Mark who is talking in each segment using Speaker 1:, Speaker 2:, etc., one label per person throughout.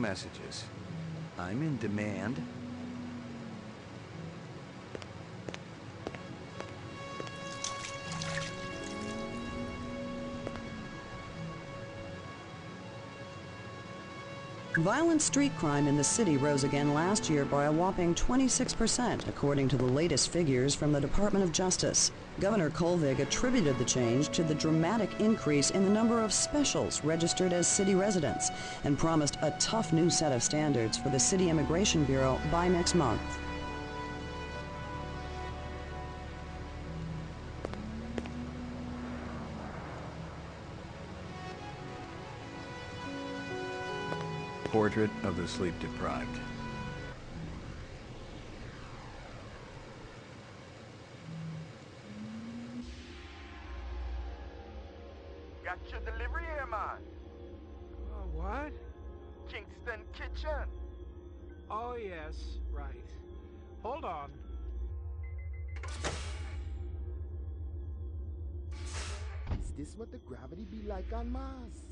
Speaker 1: messages. I'm in demand.
Speaker 2: Violent street crime in the city rose again last year by a whopping 26%, according to the latest figures from the Department of Justice. Governor Kolvig attributed the change to the dramatic increase in the number of specials registered as city residents and promised a tough new set of standards for the City Immigration Bureau by next month.
Speaker 1: Portrait of the sleep-deprived.
Speaker 3: Got your delivery here, man.
Speaker 4: What?
Speaker 3: Kingston Kitchen.
Speaker 4: Oh, yes, right. Hold on.
Speaker 5: Is this what the gravity be like on Mars?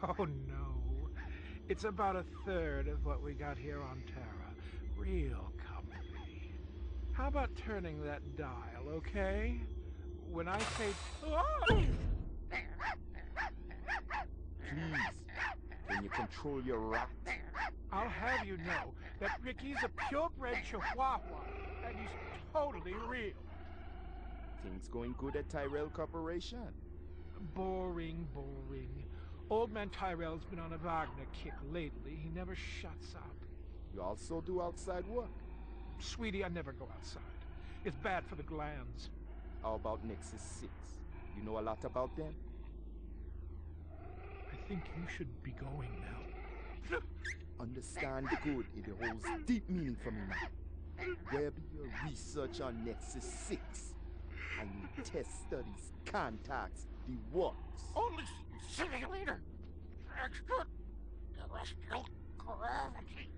Speaker 4: Oh, no. It's about a third of what we got here on Terra. Real comfy. How about turning that dial, okay? When I say... Oh!
Speaker 5: Please, can you control your rat?
Speaker 4: I'll have you know that Ricky's a purebred Chihuahua, and he's totally real.
Speaker 5: Things going good at Tyrell Corporation?
Speaker 4: Boring, boring. Old man Tyrell's been on a Wagner kick lately. He never shuts up.
Speaker 5: You also do outside work?
Speaker 4: Sweetie, I never go outside. It's bad for the glands.
Speaker 5: How about Nexus 6? You know a lot about them?
Speaker 4: I think you should be going now.
Speaker 5: Understand good, it holds deep meaning for me now. Where be your research on Nexus 6? I need test studies, contacts, the works.
Speaker 6: Only simulator. Expert terrestrial gravity.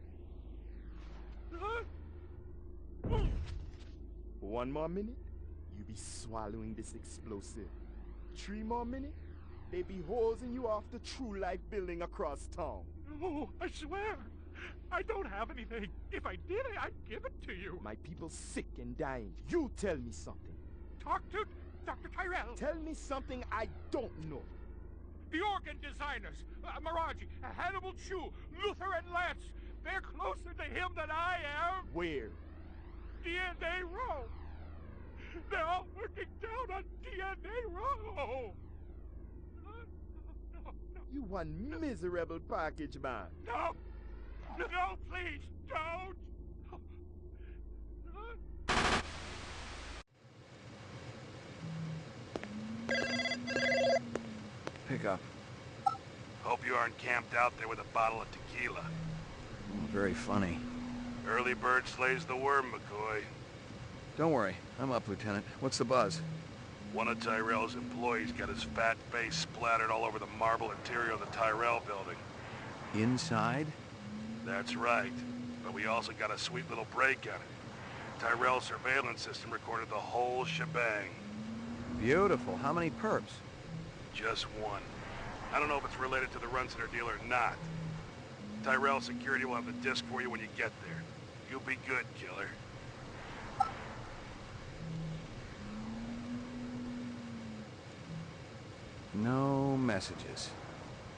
Speaker 5: One more minute, you be swallowing this explosive. 3 more minutes, they be hosing you off the True Life building across town.
Speaker 4: No, I swear. I don't have anything. If I did, I'd give it to you.
Speaker 5: My people sick and dying. You tell me something.
Speaker 4: Talk to Dr. Tyrell.
Speaker 5: Tell me something I don't know.
Speaker 4: The organ designers, Miraji, Hannibal Chu, Luther and Lance. They're closer to him than I am.
Speaker 5: Where?
Speaker 4: DNA Row. They're all working down on DNA Row. No.
Speaker 5: You one miserable package man.
Speaker 4: No, please don't.
Speaker 1: Pick up.
Speaker 7: Hope you aren't camped out there with a bottle of tequila.
Speaker 1: Very funny.
Speaker 7: Early bird slays the worm, McCoy.
Speaker 1: Don't worry, I'm up, Lieutenant. What's the buzz?
Speaker 7: One of Tyrell's employees got his fat face splattered all over the marble interior of the Tyrell building.
Speaker 1: Inside?
Speaker 7: That's right. But we also got a sweet little break on it. Tyrell's surveillance system recorded the whole shebang.
Speaker 1: Beautiful. How many perps?
Speaker 7: Just one. I don't know if it's related to the Runcenter deal or not. Tyrell Security will have the disc for you when you get there. You'll be good, killer.
Speaker 1: No messages.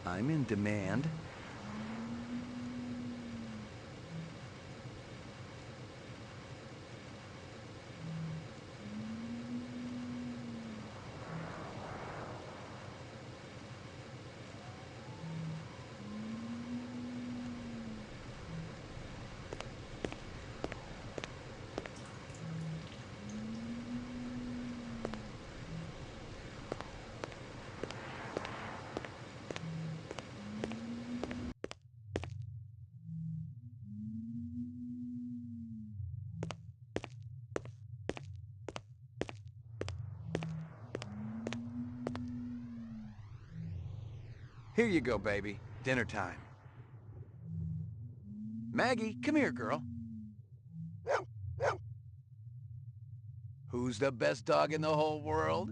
Speaker 1: I'm in demand. Here you go, baby. Dinner time. Maggie, come here, girl. Who's the best dog in the whole world?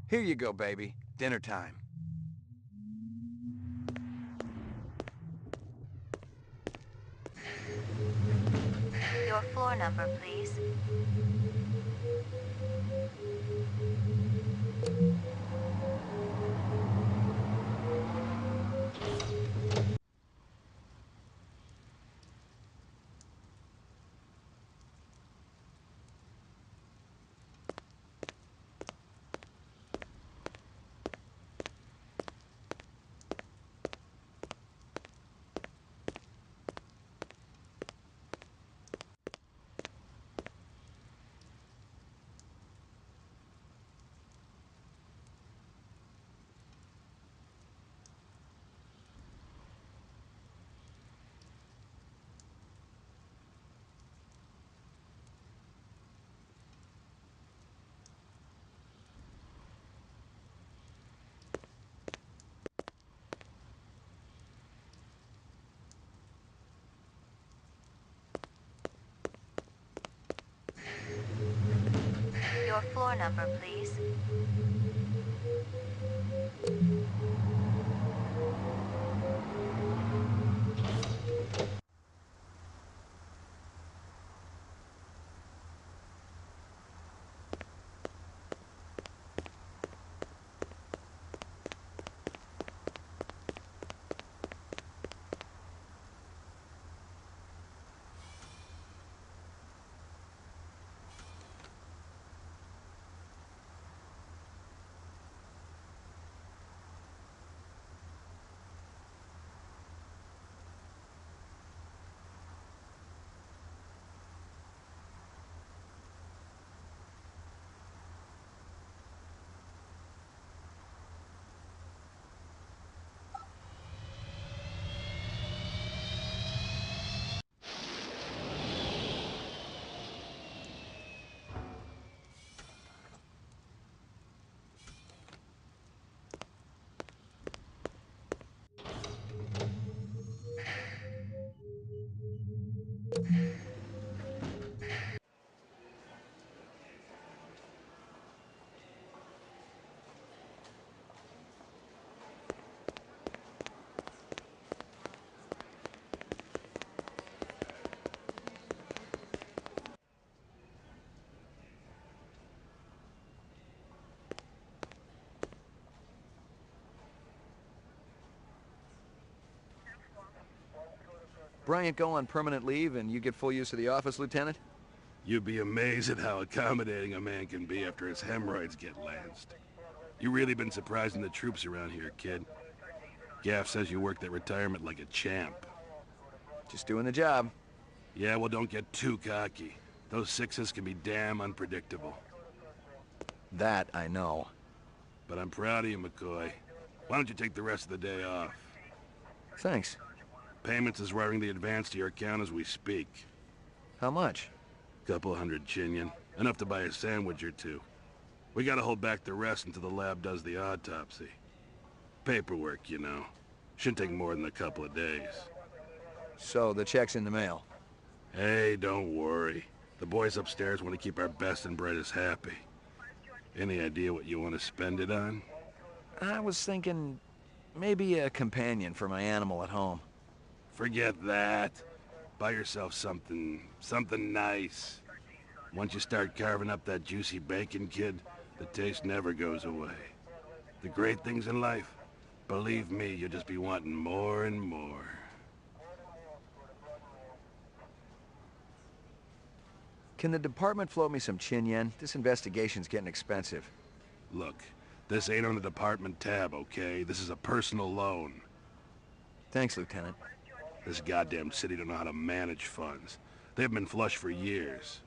Speaker 1: Here you go, baby. Dinner time.
Speaker 8: Your floor number, please. Your floor number, please.
Speaker 1: Bryant go on permanent leave and you get full use of the office, Lieutenant?
Speaker 7: You'd be amazed at how accommodating a man can be after his hemorrhoids get lanced. You really been surprising the troops around here, kid. Gaff says you worked at retirement like a champ.
Speaker 1: Just doing the job.
Speaker 7: Yeah, well, don't get too cocky. Those sixes can be damn unpredictable.
Speaker 1: That I know.
Speaker 7: But I'm proud of you, McCoy. Why don't you take the rest of the day off?
Speaker 1: Thanks.
Speaker 7: Payments is wiring the advance to your account as we speak.
Speaker 1: How much?
Speaker 7: Couple hundred Chinyan. Enough to buy a sandwich or two. We gotta hold back the rest until the lab does the autopsy. Paperwork, you know. Shouldn't take more than a couple of days.
Speaker 1: So, the check's in the mail.
Speaker 7: Hey, don't worry. The boys upstairs want to keep our best and brightest happy. Any idea what you want to spend it on?
Speaker 1: I was thinking maybe a companion for my animal at home.
Speaker 7: Forget that. Buy yourself something nice. Once you start carving up that juicy bacon, kid, the taste never goes away. The great things in life, believe me, you'll just be wanting more and more.
Speaker 1: Can the department float me some Chinyan? This investigation's getting expensive.
Speaker 7: Look, this ain't on the department tab, okay? This is a personal loan.
Speaker 1: Thanks, Lieutenant.
Speaker 7: This goddamn city don't know how to manage funds. They've been flush for years.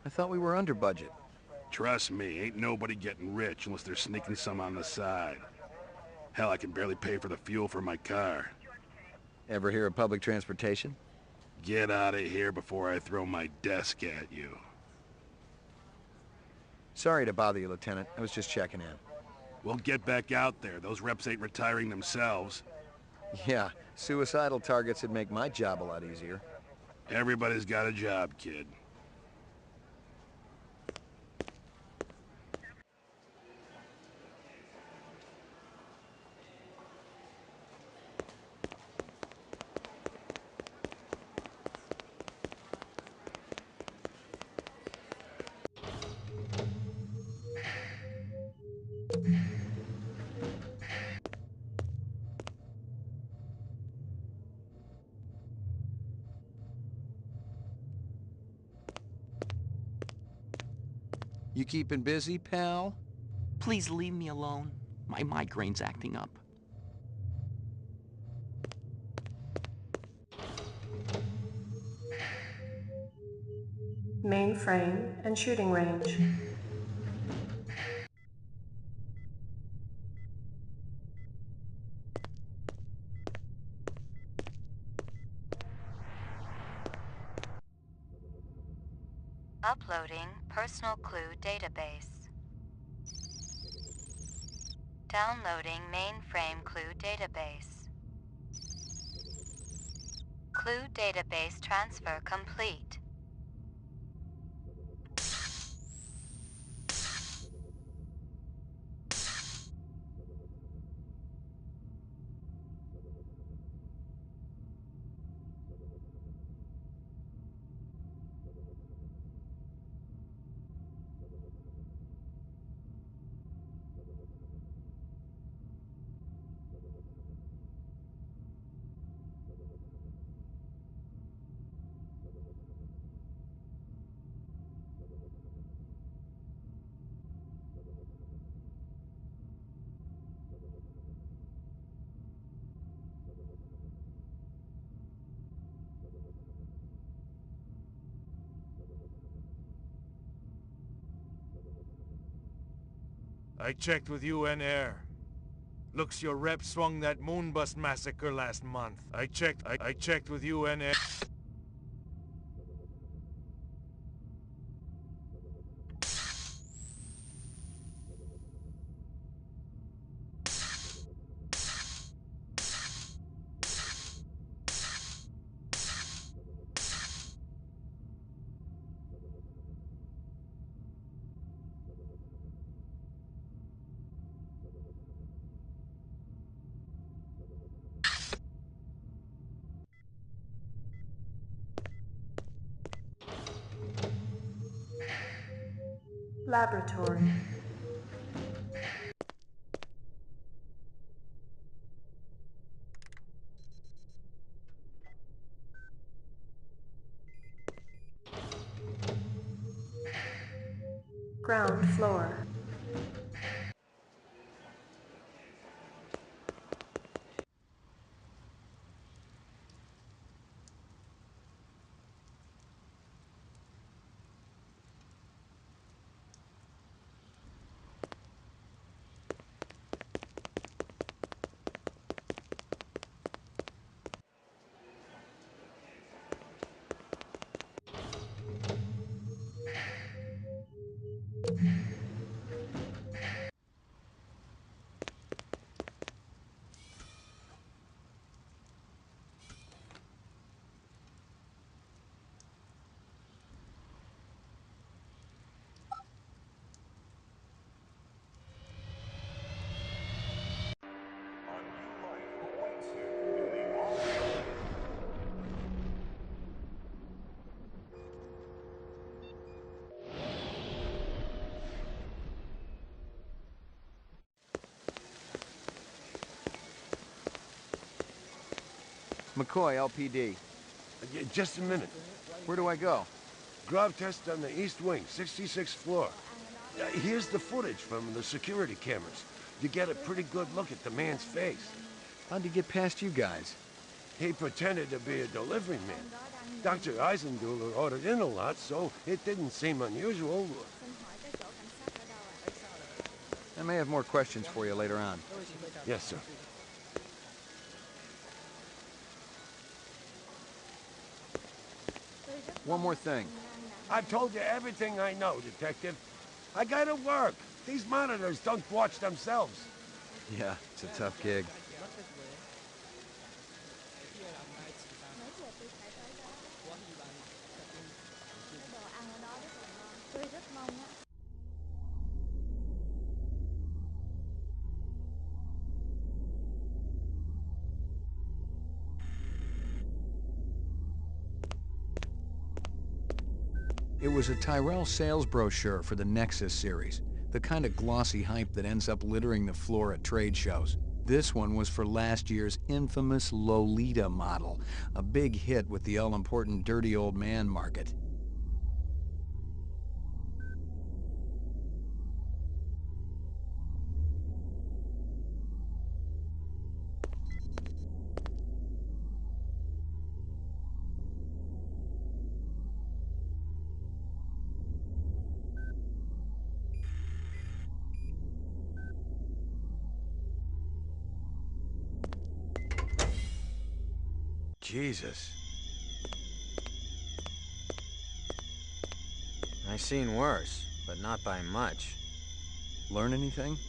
Speaker 1: I thought we were under budget.
Speaker 7: Trust me, ain't nobody getting rich unless they're sneaking some on the side. Hell, I can barely pay for the fuel for my car.
Speaker 1: Ever hear of public transportation?
Speaker 7: Get out of here before I throw my desk at you.
Speaker 1: Sorry to bother you, Lieutenant. I was just checking in.
Speaker 7: Well, get back out there. Those reps ain't retiring themselves.
Speaker 1: Yeah, suicidal targets would make my job a lot easier.
Speaker 7: Everybody's got a job, kid.
Speaker 1: You keeping busy, pal?
Speaker 9: Please leave me alone. My migraine's acting up.
Speaker 10: Mainframe and shooting range.
Speaker 8: Uploading personal clue database. Downloading mainframe clue database. Clue database transfer complete.
Speaker 11: I checked with UN Air. Looks your rep swung that Moonbus massacre last month. I checked with UN Air.
Speaker 10: Laboratory. Ground floor.
Speaker 1: McCoy, LPD.
Speaker 7: Just a minute.
Speaker 1: Where do I go?
Speaker 7: Grav test on the East Wing, 66th floor. Here's the footage from the security cameras. You get a pretty good look at the man's face.
Speaker 1: How'd he get past you guys?
Speaker 7: He pretended to be a delivery man. Dr. Eisenduler ordered in a lot, so it didn't seem unusual.
Speaker 1: I may have more questions for you later on.
Speaker 7: Yes, sir.
Speaker 1: One more thing.
Speaker 7: I've told you everything I know, Detective. I gotta work. These monitors don't watch themselves.
Speaker 1: Yeah, it's a tough gig. It was a Tyrell sales brochure for the Nexus series, the kind of glossy hype that ends up littering the floor at trade shows. This one was for last year's infamous Lolita model, a big hit with the all-important dirty old man market. Jesus.
Speaker 12: I seen worse, but not by much.
Speaker 1: Learn anything?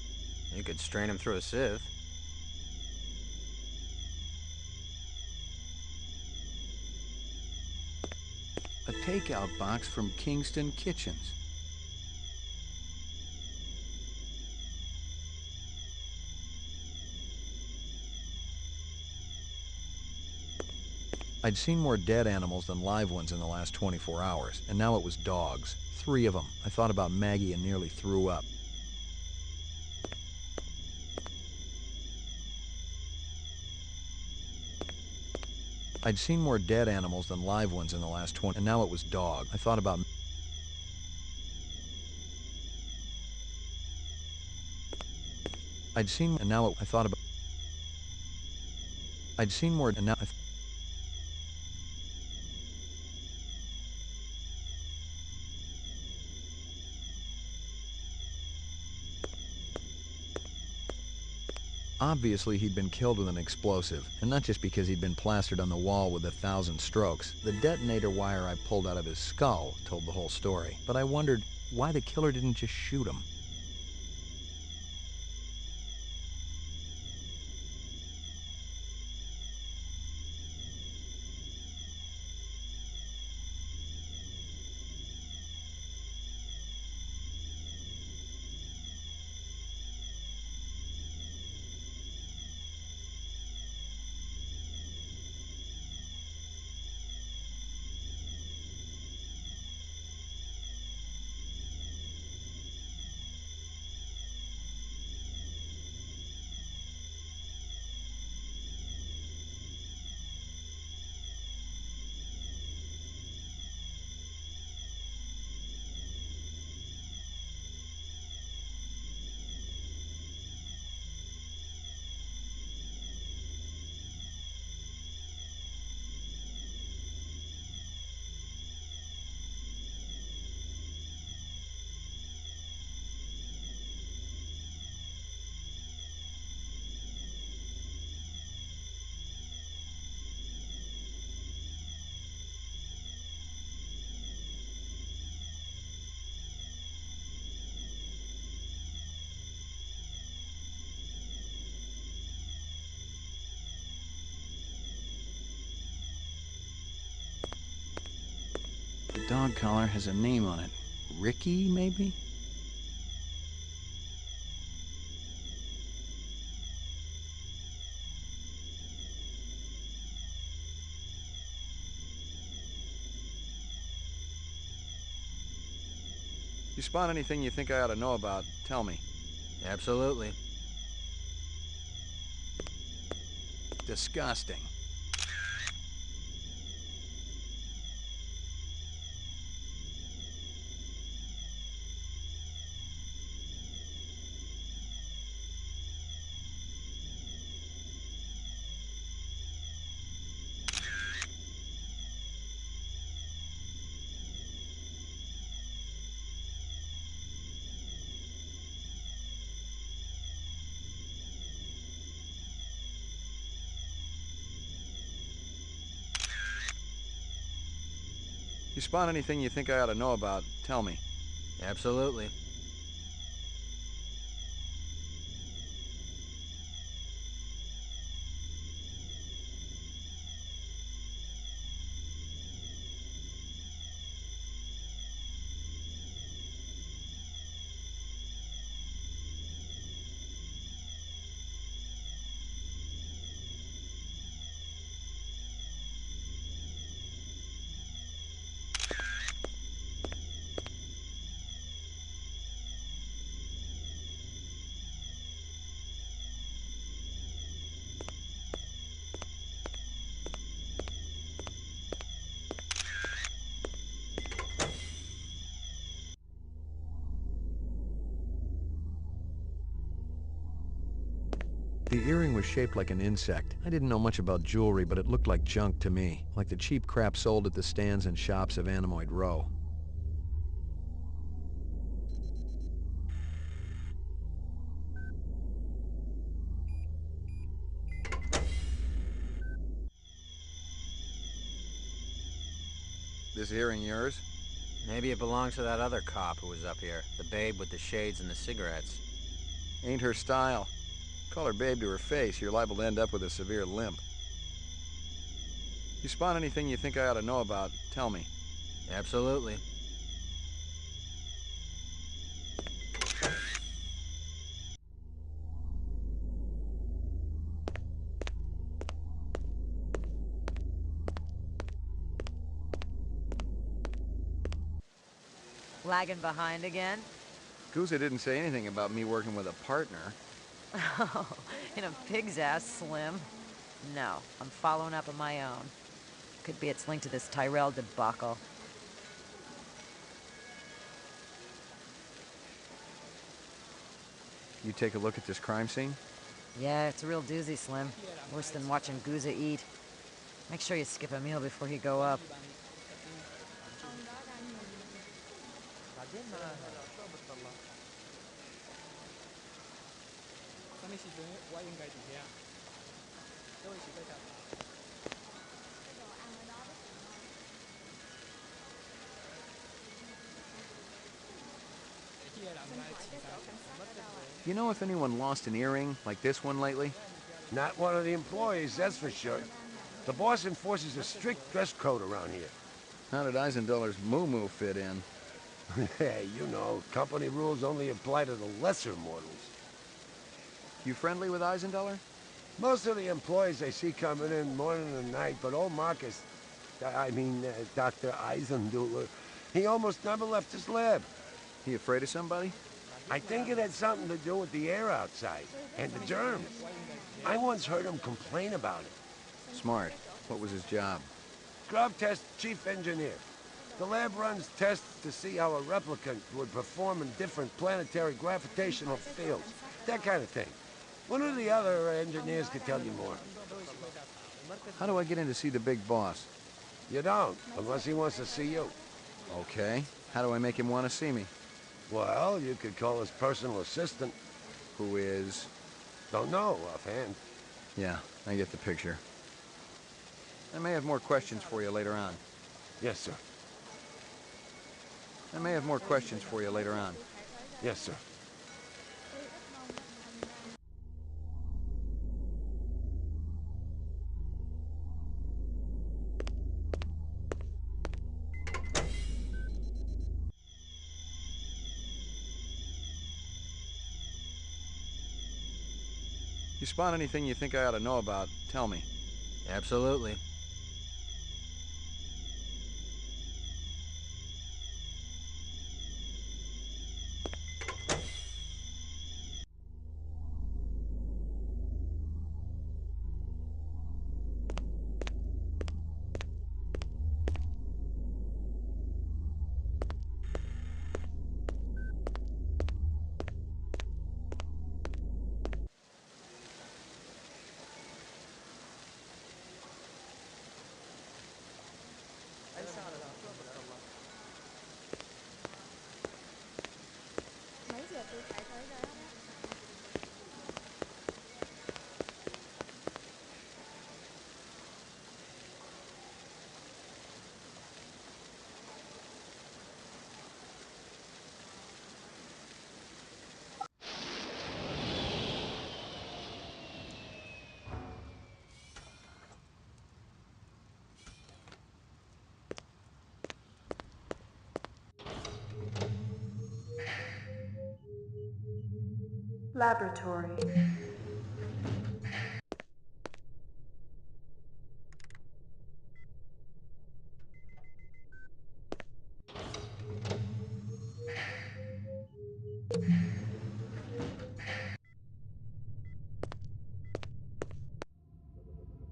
Speaker 12: You could strain him through a sieve.
Speaker 1: A takeout box from Kingston Kitchens. I'd seen more dead animals than live ones in the last 24 hours, and now it was dogs. 3 of them. I thought about Maggie and nearly threw up. I'd seen more dead animals than live ones in the last 20, and now it was dog. I thought about... I'd seen, and now I thought about... I'd seen more, and now Obviously, he'd been killed with an explosive, and not just because he'd been plastered on the wall with 1,000 strokes. The detonator wire I pulled out of his skull told the whole story, but I wondered why the killer didn't just shoot him. The dog collar has a name on it. Ricky, maybe? You spot anything you think I ought to know about, tell me.
Speaker 12: Absolutely.
Speaker 1: Disgusting. You spot anything you think I ought to know about, tell me.
Speaker 12: Absolutely.
Speaker 1: The earring was shaped like an insect. I didn't know much about jewelry, but it looked like junk to me, like the cheap crap sold at the stands and shops of Anemoid Row. This hearing yours?
Speaker 12: Maybe it belongs to that other cop who was up here. The babe with the shades and the cigarettes.
Speaker 1: Ain't her style. Call her babe to her face, you're liable to end up with a severe limp. You spot anything you think I ought to know about, tell me.
Speaker 12: Absolutely.
Speaker 13: Lagging behind again?
Speaker 1: Gouza didn't say anything about me working with a partner.
Speaker 13: Oh, in a pig's ass, Slim. No, I'm following up on my own. Could be it's linked to this Tyrell debacle.
Speaker 1: You take a look at this crime scene?
Speaker 13: Yeah, it's a real doozy, Slim. Worse than watching Gouza eat. Make sure you skip a meal before you go up.
Speaker 1: You know if anyone lost an earring like this one lately?
Speaker 14: Not one of the employees, that's for sure. The boss enforces a strict dress code around here.
Speaker 1: How did Eisendoller's moo-moo fit in?
Speaker 14: Hey, you know, company rules only apply to the lesser mortals.
Speaker 1: You friendly with Eisendoller?
Speaker 14: Most of the employees I see coming in morning and night, but old Marcus, Dr. Eisendoller, he almost never left his lab.
Speaker 1: He afraid of somebody?
Speaker 14: I think it had something to do with the air outside, and the germs. I once heard him complain about it.
Speaker 1: Smart. What was his job?
Speaker 14: Scrub test chief engineer. The lab runs tests to see how a replicant would perform in different planetary gravitational fields. That kind of thing. One of the other engineers could tell you more.
Speaker 1: How do I get in to see the big boss?
Speaker 14: You don't, unless he wants to see you.
Speaker 1: Okay. How do I make him want to see me?
Speaker 14: Well, you could call his personal assistant.
Speaker 1: Who is?
Speaker 14: Don't know offhand.
Speaker 1: Yeah, I get the picture. I may have more questions for you later on.
Speaker 14: Yes, sir.
Speaker 1: I may have more questions for you later on.
Speaker 14: Yes, sir.
Speaker 1: You spot anything you think I ought to know about, tell me.
Speaker 12: Absolutely.
Speaker 10: Laboratory.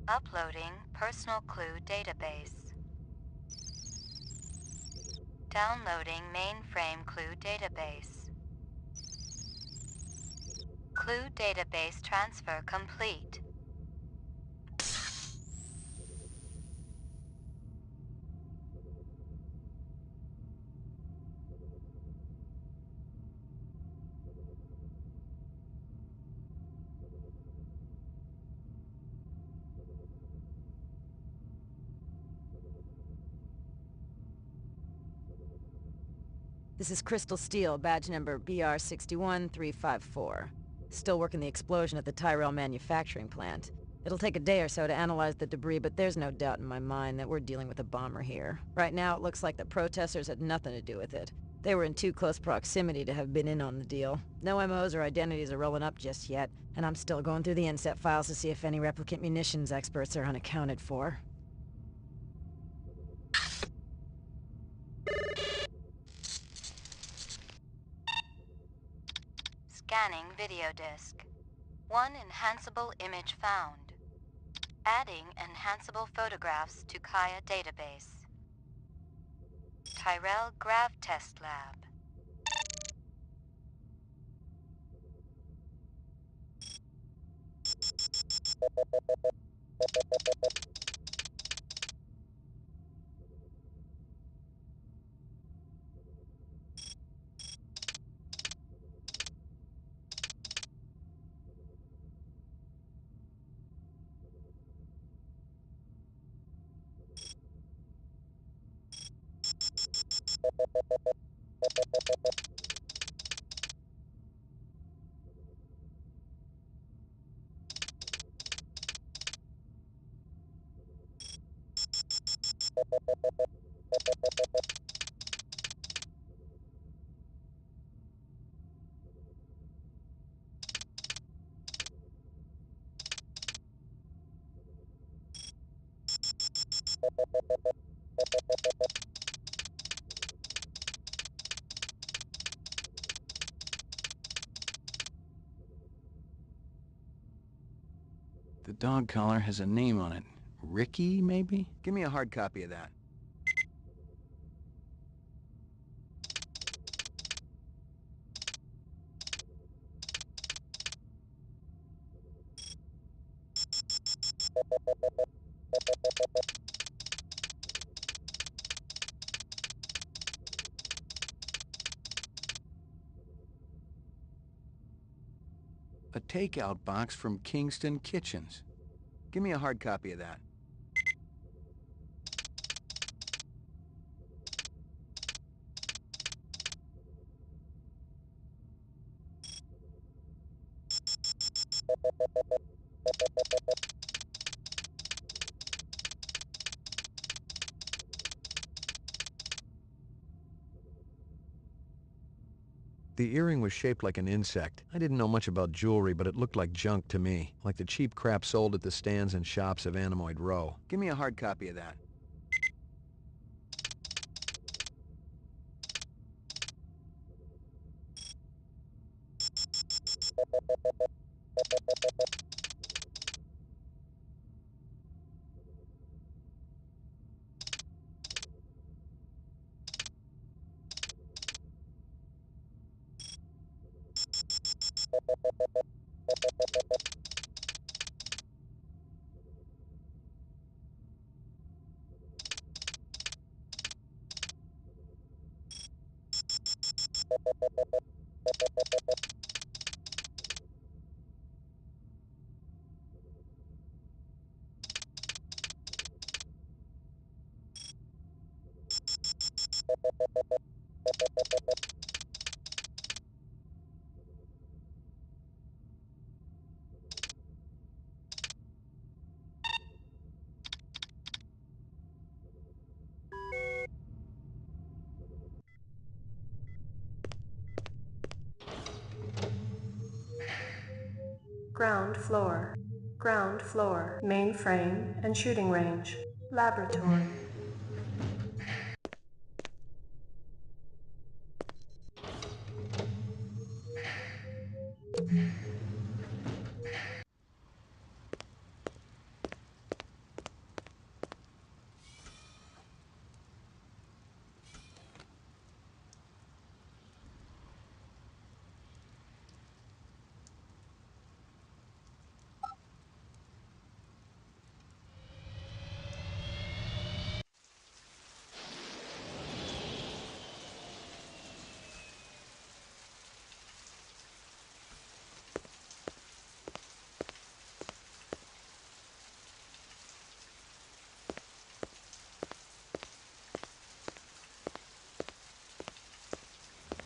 Speaker 8: Uploading personal clue database. Downloading mainframe clue database. Clue database transfer complete.
Speaker 13: This is Crystal Steel, badge number BR61354. Still working the explosion at the Tyrell manufacturing plant. It'll take a day or so to analyze the debris, but there's no doubt in my mind that we're dealing with a bomber here. Right now, it looks like the protesters had nothing to do with it. They were in too close proximity to have been in on the deal. No MOs or identities are rolling up just yet, and I'm still going through the inset files to see if any replicant munitions experts are unaccounted for.
Speaker 8: Scanning video disk. One enhanceable image found. Adding enhanceable photographs to Kaya database. Tyrell Grav Test Lab.
Speaker 1: The dog collar has a name on it. Ricky, maybe? Give me a hard copy of that. A takeout box from Kingston Kitchens. Give me a hard copy of that. The earring was shaped like an insect. I didn't know much about jewelry, but it looked like junk to me, like the cheap crap sold at the stands and shops of Anemoid Row. Give me a hard copy of that.
Speaker 10: Ground floor. Ground floor. Mainframe and shooting range. Laboratory.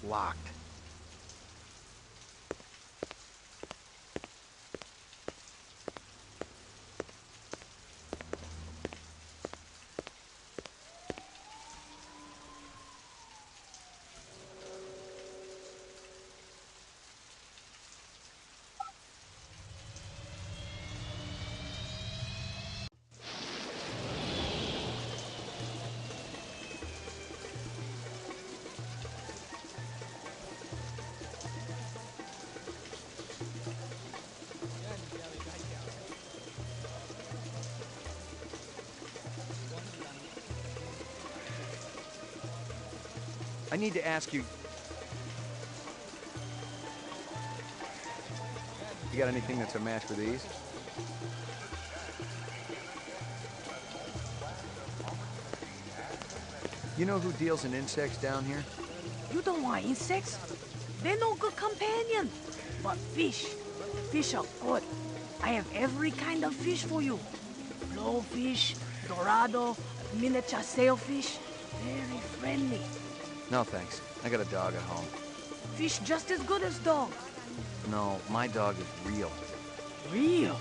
Speaker 1: locked. I need to ask you... You got anything that's a match for these? You know who deals in insects down here?
Speaker 15: You don't want insects? They're no good companion. But fish. Fish are good. I have every kind of fish for you. Blowfish, dorado, miniature sailfish. Very friendly.
Speaker 1: No, thanks. I got a dog at home.
Speaker 15: Fish just as good as dog.
Speaker 1: No, my dog is real.
Speaker 15: Real?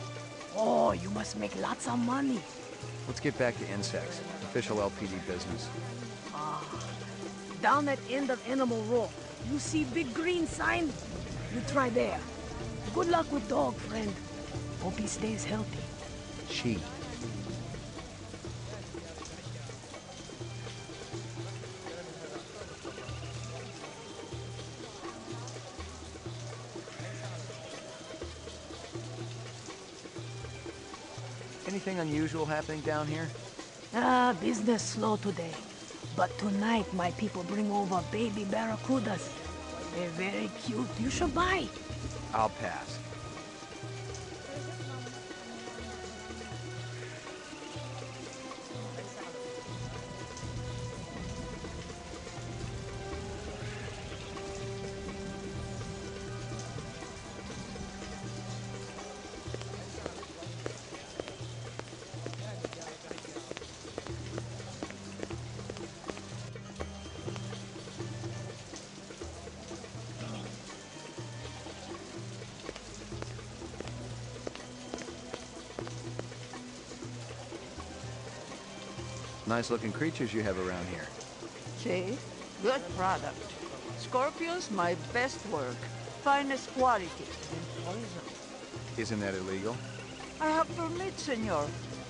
Speaker 15: Oh, you must make lots of money.
Speaker 1: Let's get back to insects. Official LPD business.
Speaker 15: Down that end of Animal Row, you see big green sign? You try there. Good luck with dog, friend. Hope he stays healthy.
Speaker 1: She. Anything unusual happening down here?
Speaker 15: Business slow today. But tonight my people bring over baby barracudas. They're very cute. You should buy.
Speaker 1: I'll pass. Nice-looking creatures you have around here.
Speaker 16: See? Good product. Scorpions, my best work. Finest quality. And poison.
Speaker 1: Isn't that illegal?
Speaker 16: I have permit, senor.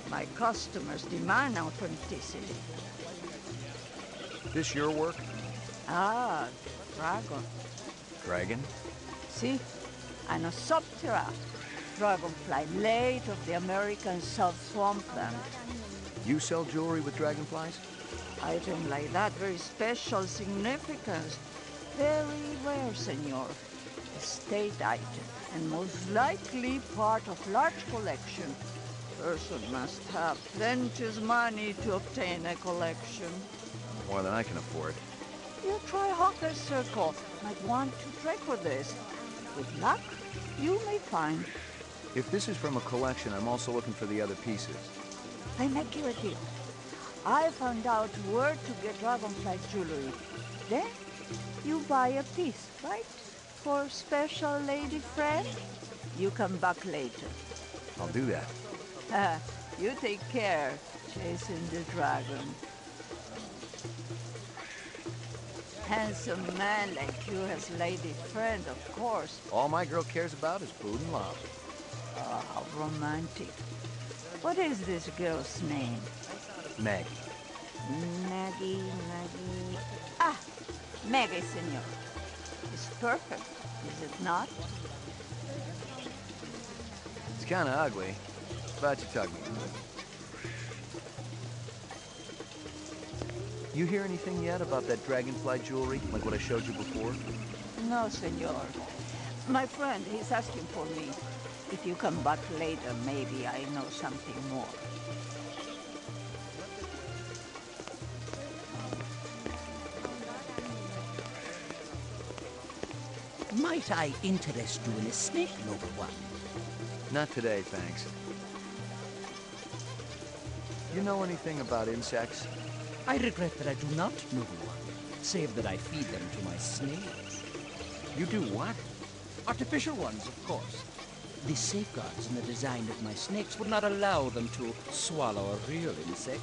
Speaker 16: My customers demand authenticity.
Speaker 1: This your work?
Speaker 16: Ah, dragon.
Speaker 1: Dragon?
Speaker 16: See? Anosoptera. Dragonfly, late of the American South Swampland.
Speaker 1: You sell jewelry with dragonflies?
Speaker 16: Item like that, very special significance. Very rare, senor. A state item, and most likely part of large collection. Person must have plenteous money to obtain a collection.
Speaker 1: More than I can afford.
Speaker 16: You try Hawker's Circle. Might want to trade for this. With luck, you may find.
Speaker 1: If this is from a collection, I'm also looking for the other pieces.
Speaker 16: I make you a deal. I found out where to get dragonfly jewelry. Then, you buy a piece, right? For special lady friend? You come back later.
Speaker 1: I'll do that.
Speaker 16: You take care, chasing the dragon. Handsome man like you has lady friend, of course.
Speaker 1: All my girl cares about is food and love.
Speaker 16: Oh, how romantic. What is this girl's name?
Speaker 1: Maggie.
Speaker 16: Maggie. Ah, Maggie, senor. It's perfect, is it not?
Speaker 1: It's kind of ugly, but you tug me. You hear anything yet about that dragonfly jewelry, like what I showed you before?
Speaker 16: No, senor. My friend, he's asking for me. If you come back later, maybe I know something more.
Speaker 17: Might I interest you in a snake, noble one?
Speaker 1: Not today, thanks. You know anything about insects?
Speaker 17: I regret that I do not, noble one. save that I feed them to my snails.
Speaker 9: You do what?
Speaker 17: Artificial ones, of course. The safeguards in the design of my snakes would not allow them to swallow a real insect.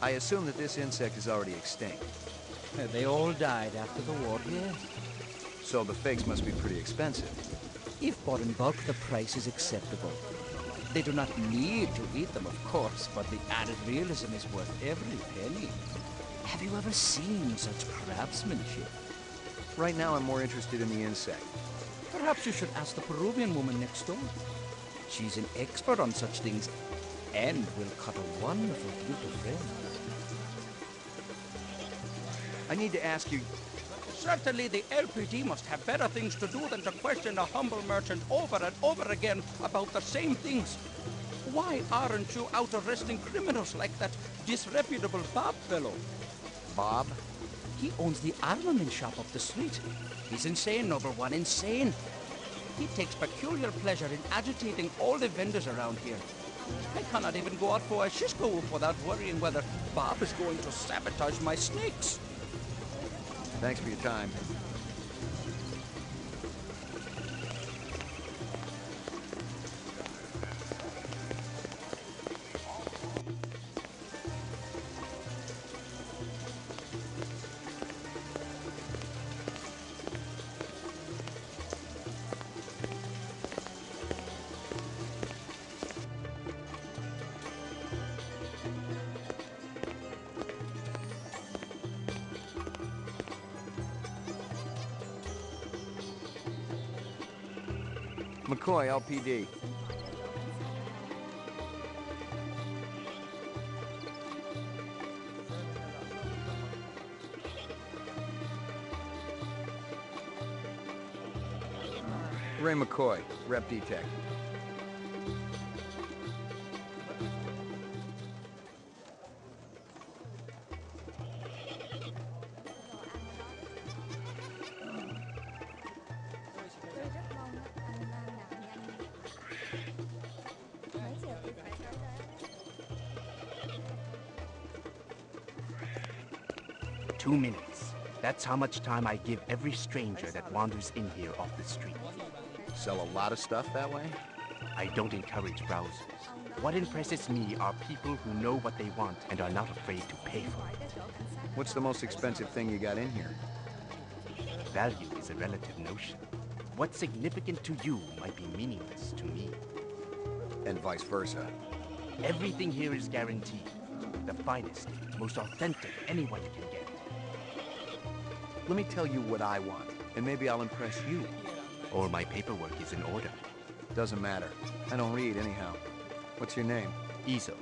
Speaker 1: I assume that this insect is already extinct.
Speaker 17: They all died after the war, yes.
Speaker 1: So the fakes must be pretty expensive.
Speaker 17: If bought in bulk, the price is acceptable. They do not need to eat them, of course, but the added realism is worth every penny. Have you ever seen such craftsmanship?
Speaker 1: Right now, I'm more interested in the insect.
Speaker 17: Perhaps you should ask the Peruvian woman next door. She's an expert on such things and will cut a wonderful group of friends.
Speaker 1: I need to ask you...
Speaker 17: Certainly the LPD must have better things to do than to question a humble merchant over and over again about the same things. Why aren't you out arresting criminals like that disreputable Bob fellow?
Speaker 1: Bob?
Speaker 17: He owns the armament shop up the street. He's insane, number one, insane. He takes peculiar pleasure in agitating all the vendors around here. I cannot even go out for a Cisco whoop without worrying whether Bob is going to sabotage my snakes.
Speaker 1: Thanks for your time. McCoy, LPD. Ray McCoy, Rep Detect.
Speaker 18: Two minutes. That's how much time I give every stranger that wanders in here off the street.
Speaker 1: Sell a lot of stuff that way?
Speaker 18: I don't encourage browsers. What impresses me are people who know what they want and are not afraid to pay for it.
Speaker 1: What's the most expensive thing you got in here?
Speaker 18: Value is a relative notion. What's significant to you might be meaningless to me.
Speaker 1: And vice versa.
Speaker 18: Everything here is guaranteed. The finest, most authentic anyone can get.
Speaker 1: Let me tell you what I want, and maybe I'll impress you.
Speaker 18: Or my paperwork is in order.
Speaker 1: Doesn't matter. I don't read anyhow. What's your name?
Speaker 18: Izo.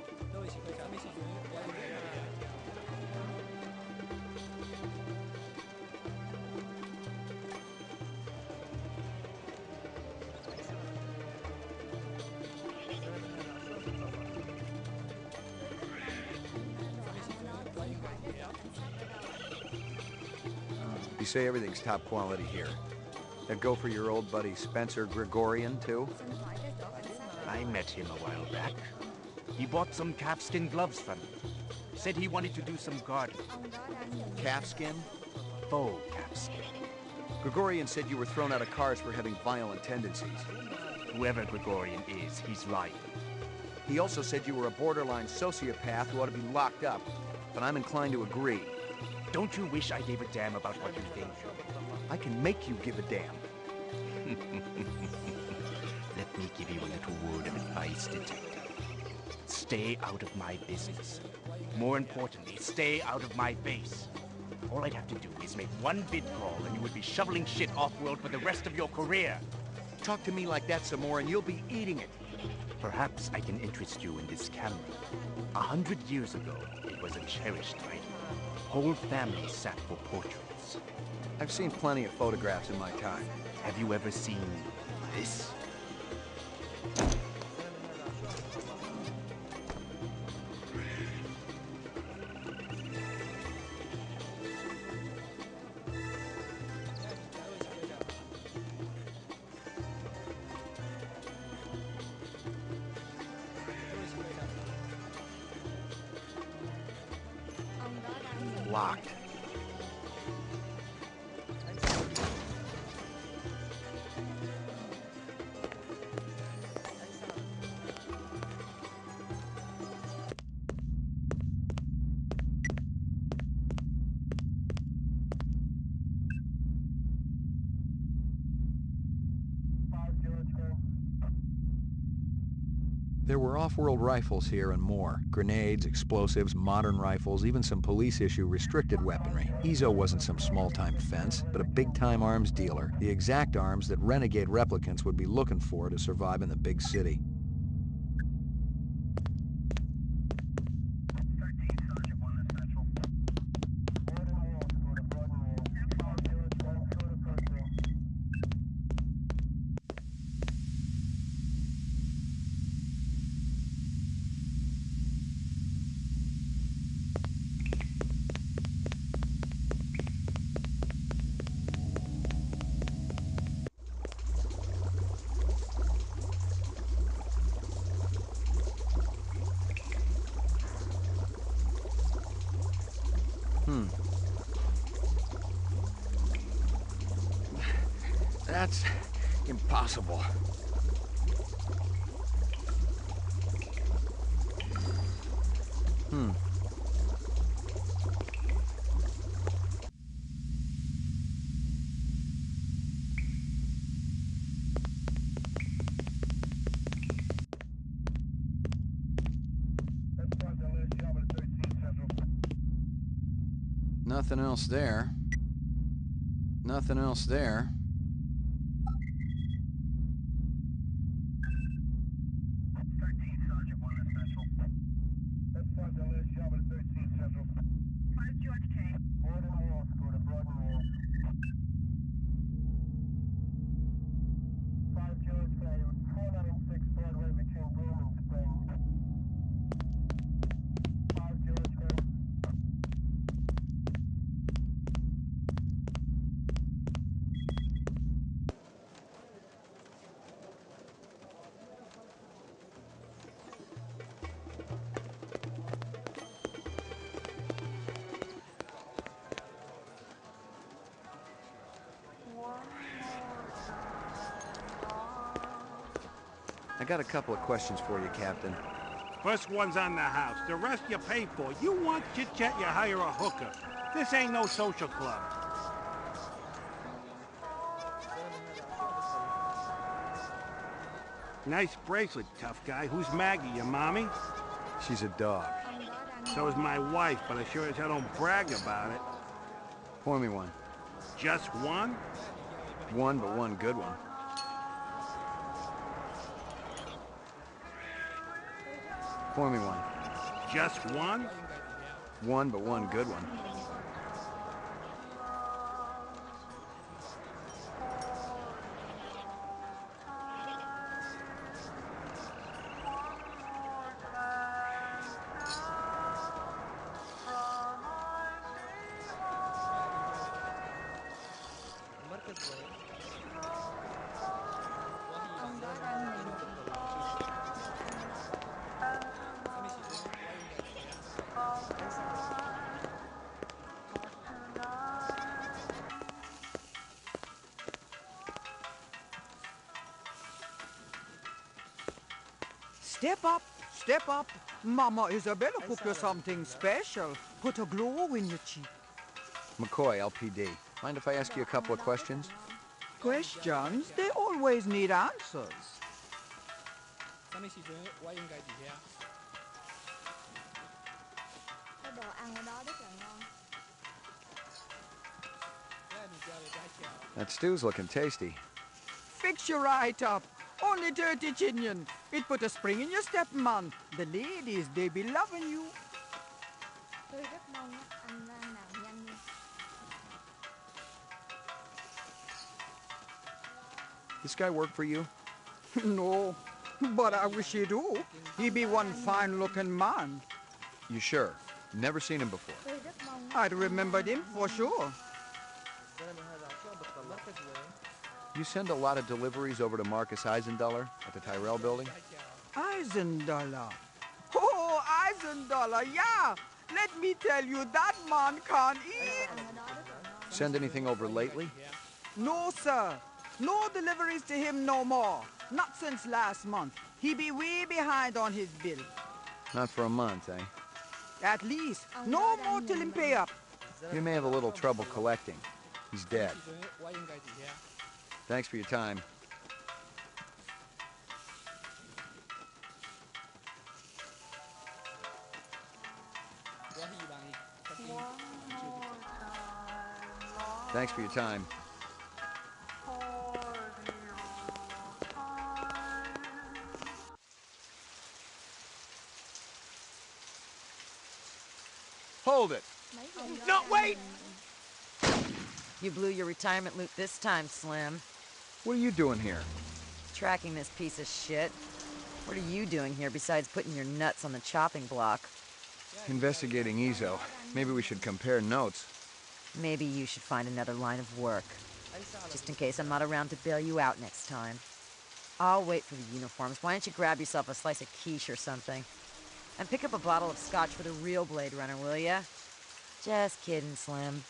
Speaker 1: You say everything's top quality here. That go for your old buddy Spencer Gregorian, too?
Speaker 18: I met him a while back. He bought some calfskin gloves from me. Said he wanted to do some gardening.
Speaker 1: Calfskin?
Speaker 18: Faux calfskin.
Speaker 1: Gregorian said you were thrown out of cars for having violent tendencies.
Speaker 18: Whoever Gregorian is, he's lying.
Speaker 1: He also said you were a borderline sociopath who ought to be locked up, but I'm inclined to agree.
Speaker 18: Don't you wish I gave a damn about what you think?
Speaker 1: I can make you give a damn.
Speaker 18: Let me give you a little word of advice, detective. Stay out of my business. More importantly, stay out of my base. All I'd have to do is make one bid call and you would be shoveling shit off-world for the rest of your career.
Speaker 1: Talk to me like that some more and you'll be eating it.
Speaker 18: Perhaps I can interest you in this camera. 100 years ago, it was a cherished item. Whole families sat for portraits.
Speaker 1: I've seen plenty of photographs in my time.
Speaker 18: Have you ever seen this?
Speaker 1: Locked. There were off-world rifles here and more. Grenades, explosives, modern rifles, even some police-issue restricted weaponry. Ezo wasn't some small-time fence, but a big-time arms dealer. The exact arms that renegade replicants would be looking for to survive in the big city. That's impossible. Nothing else there. Nothing else there. I got a couple of questions for you, Captain.
Speaker 4: First one's on the house. The rest you pay for. You want chit-chat, you hire a hooker. This ain't no social club. Nice bracelet, tough guy. Who's Maggie, your mommy?
Speaker 1: She's a dog.
Speaker 4: So is my wife, but I sure as hell don't brag about it.
Speaker 1: Pour me one.
Speaker 4: Just one?
Speaker 1: One, but one good one. Pour me one.
Speaker 4: Just one?
Speaker 1: One, but one good one.
Speaker 19: Step up. Mama Isabella cooked you something special. Put a glow in your cheek.
Speaker 1: McCoy, LPD. Mind if I ask you a couple of questions?
Speaker 19: Questions? They always need answers.
Speaker 1: That stew's looking tasty.
Speaker 19: Fix you right up. Only dirty chinion. It put a spring in your step, man. The ladies, they be loving you.
Speaker 1: This guy work for you?
Speaker 19: No, but I wish he do. He be one fine-looking man.
Speaker 1: You sure? Never seen him before.
Speaker 19: I'd remembered him for sure.
Speaker 1: You send a lot of deliveries over to Marcus Eisendaler at the Tyrell building?
Speaker 19: Eisendaler? Oh, Eisendaler, yeah! Let me tell you, that man can't eat!
Speaker 1: Send anything over lately?
Speaker 19: No, sir. No deliveries to him no more. Not since last month. He be way behind on his bill.
Speaker 1: Not for a month, eh?
Speaker 19: At least. No more till him pay up.
Speaker 1: You may have a little trouble collecting. He's dead. Thanks for your time. Thanks for your time. Hold it!
Speaker 13: No, wait! You blew your retirement loot this time, Slim.
Speaker 1: What are you doing here?
Speaker 13: Tracking this piece of shit. What are you doing here besides putting your nuts on the chopping block?
Speaker 1: Investigating Ezo. Maybe we should compare notes.
Speaker 13: Maybe you should find another line of work. Just in case I'm not around to bail you out next time. I'll wait for the uniforms. Why don't you grab yourself a slice of quiche or something? And pick up a bottle of scotch for the real Blade Runner, will ya? Just kidding, Slim.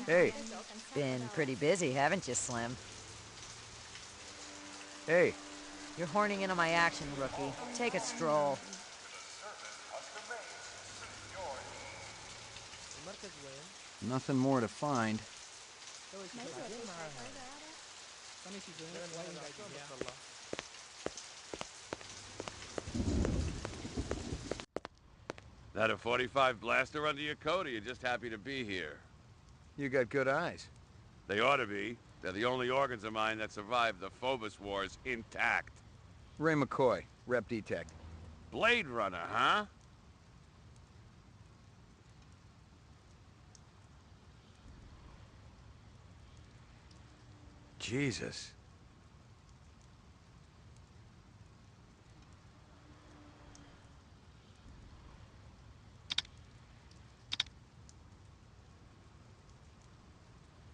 Speaker 1: Hey.
Speaker 13: Been pretty busy, haven't you, Slim?
Speaker 1: Hey.
Speaker 13: You're horning in on my action, rookie. Take a stroll.
Speaker 1: Nothing more to find.
Speaker 7: That a 45 blaster under your coat, or you just happy to be here?
Speaker 1: You got good eyes.
Speaker 7: They ought to be. They're the only organs of mine that survived the Phobos Wars intact.
Speaker 1: Ray McCoy, Rep Detect.
Speaker 7: Blade Runner, huh?
Speaker 1: Jesus.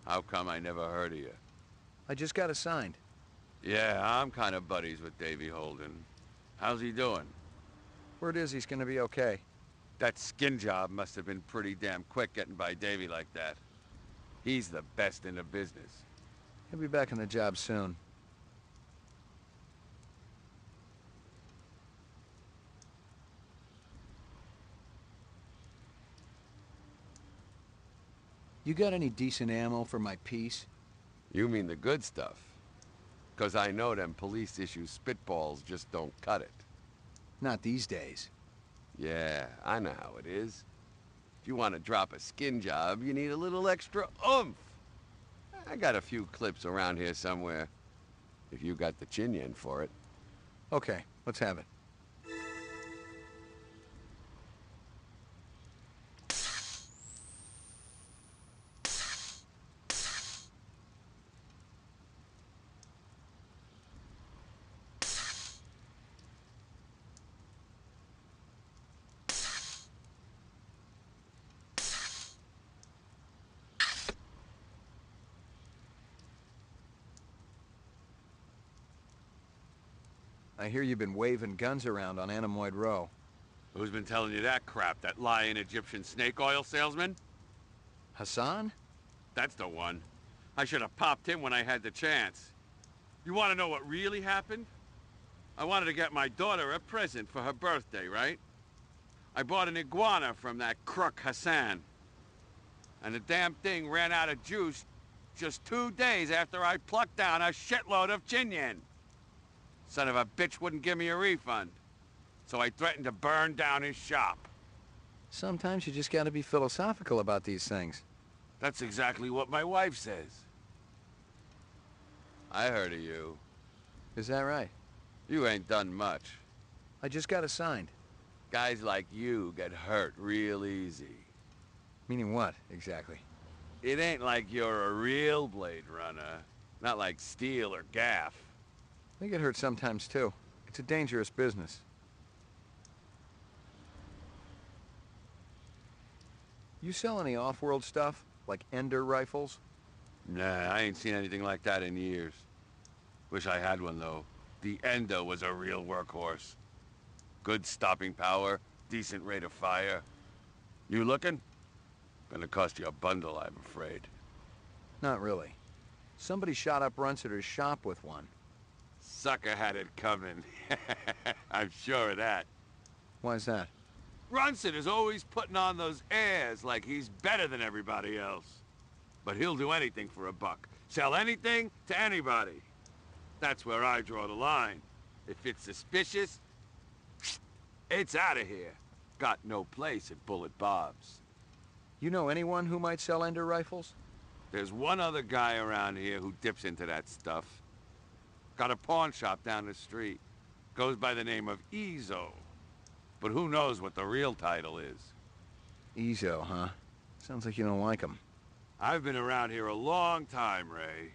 Speaker 7: How come I never heard of you?
Speaker 1: I just got assigned.
Speaker 7: Yeah, I'm kind of buddies with Davey Holden. How's he doing?
Speaker 1: Word is he's gonna be okay.
Speaker 7: That skin job must have been pretty damn quick getting by Davey like that. He's the best in the business.
Speaker 1: He'll be back on the job soon. You got any decent ammo for my piece?
Speaker 7: You mean the good stuff? 'Cause I know them police-issue spitballs just don't cut it.
Speaker 1: Not these days.
Speaker 7: Yeah, I know how it is. If you want to drop a skin job, you need a little extra oomph. I got a few clips around here somewhere, if you got the chin yen for it.
Speaker 1: Okay, let's have it. I hear you've been waving guns around on Anemoid Row.
Speaker 7: Who's been telling you that crap? That lying Egyptian snake oil salesman?
Speaker 1: Hassan?
Speaker 7: That's the one. I should have popped him when I had the chance. You want to know what really happened? I wanted to get my daughter a present for her birthday, right? I bought an iguana from that crook Hassan. And the damn thing ran out of juice just 2 days after I plucked down a shitload of chin yen. Son of a bitch wouldn't give me a refund. So I threatened to burn down his shop.
Speaker 1: Sometimes you just gotta be philosophical about these things.
Speaker 7: That's exactly what my wife says. I heard of you.
Speaker 1: Is that right?
Speaker 7: You ain't done much.
Speaker 1: I just got assigned.
Speaker 7: Guys like you get hurt real easy.
Speaker 1: Meaning what, exactly?
Speaker 7: It ain't like you're a real Blade Runner. Not like Steel or Gaff.
Speaker 1: I get hurt sometimes, too. It's a dangerous business. You sell any off-world stuff? Like Ender rifles?
Speaker 7: Nah, I ain't seen anything like that in years. Wish I had one, though. The Ender was a real workhorse. Good stopping power, decent rate of fire. You looking? Gonna cost you a bundle, I'm afraid.
Speaker 1: Not really. Somebody shot up Runsiter's shop with one.
Speaker 7: Sucker had it coming. I'm sure of that.
Speaker 1: Why's that?
Speaker 7: Runsiter's always putting on those airs like he's better than everybody else. But he'll do anything for a buck. Sell anything to anybody. That's where I draw the line.
Speaker 14: If it's suspicious, it's out of here. Got no place at Bullet Bob's.
Speaker 1: You know anyone who might sell Ender rifles?
Speaker 14: There's one other guy around here who dips into that stuff. Got a pawn shop down the street. Goes by the name of Ezo. But who knows what the real title is.
Speaker 1: Ezo, huh? Sounds like you don't like him.
Speaker 14: I've been around here a long time, Ray.